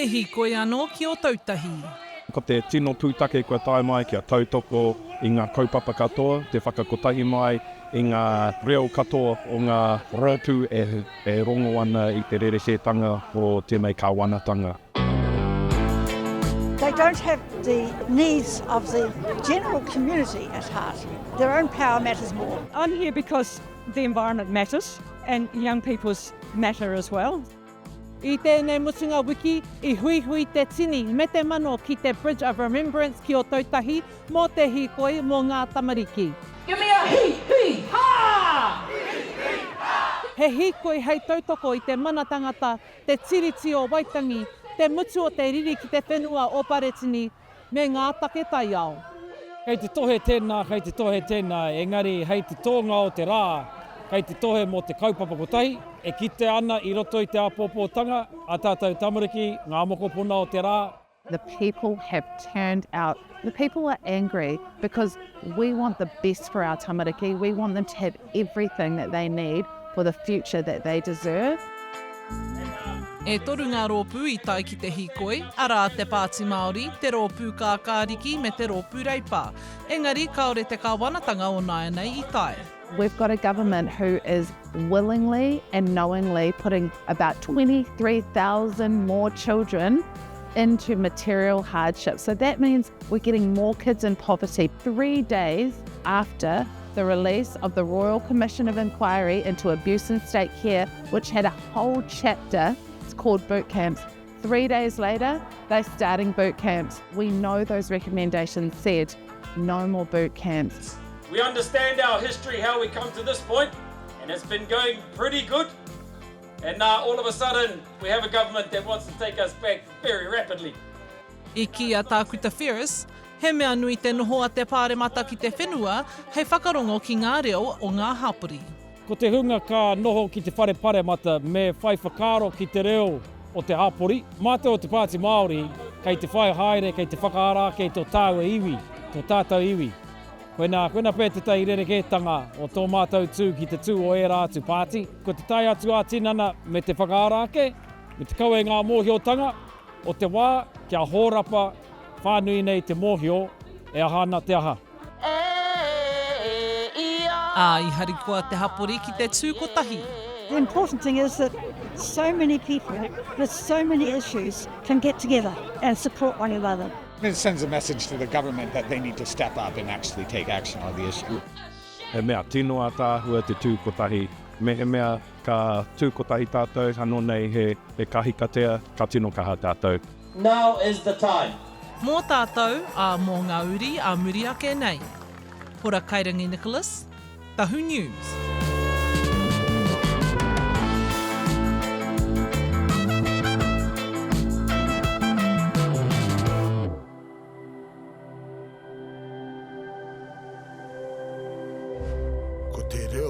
He hīkoi anō ki Ōtautahi. Ko te tino pūtake kua tae mai kia tautoko i ngā kaupapa katoa, te whakakotahi mai i ngā reo katoa o ngā rāpū e rongo ana i te rerehetanga o te mei kāwanatanga. They don't have the needs of the general community at heart. Their own power matters more. I'm here because the environment matters and young people's matter as well. I tēnei mutunga wiki, I hui te tini me te mano ki te Bridge of Remembrance ki Ōtautahi mō te hīkoi mō ngā tamariki. Give me a hī, ha! He hīkoi hei tautoko I te mana tangata, te tiriti o Waitangi, te mutu o te riri ki te whenua o Palestine, me ngā take tai ao. Kei te tohe tēnā, engari hei te tōnga o te rā, kei te tohe mō te kaupapa kotahi, e kite ana I roto I te apopotanga, a tātou tamariki, ngā mokopuna o te rā. The people have turned out. The people are angry because we want the best for our tamariki. We want them to have everything that they need for the future that they deserve. E toru ngā rōpū I tai ki te hīkoi, ara te Pāti Māori, te rōpū kākāriki me te rōpū reipā. Engari, kaore te kāwanatanga o nāianei I tai. We've got a government who is willingly and knowingly putting about 23,000 more children into material hardship. So that means we're getting more kids in poverty 3 days after the release of the Royal Commission of Inquiry into Abuse in State Care, which had a whole chapter, it's called boot camps. 3 days later, they're starting boot camps. We know those recommendations said no more boot camps. We understand our history, how we come to this point, and it's been going pretty good. And now all of a sudden, we have a government that wants to take us back very rapidly. I ki a tākuta Ferris, he mea nui te noho a te pāremata ki te whenua, hei whakarongo ki ngā reo o ngā hapuri. Ko te hunga ka noho ki te whare paremata me whai whakaro ki te reo o te hapori. Mā te o te Pāti Māori, kei te whai haere, kei te whakaara, kei tō tāu e iwi, tō tātou iwi. Koina pē te tai rerekētanga o tō mātou tū ki te tū o e rātu pāti. Ko te tai atu a tinana me te whakaarake, me te kaue ngā mōhiotanga, o te wā kia hōrapa whānui nei te mōhio e ahana te aha. I harikoa te hapori ki te tūkotahi. The important thing is that so many people with so many issues can get together and support one another. It sends a message to the government that they need to step up and actually take action on the issue. He mea tino a tāhua te tūkotahi. Me he mea ka tūkotahi tātou, hano nei he kahikatea, ka tino kaha tātou. Now is the time. Mō tātou, a mō ngā uri a muri ake nei. Hora Kairangi Nicholas, Tahu News. Ko te reo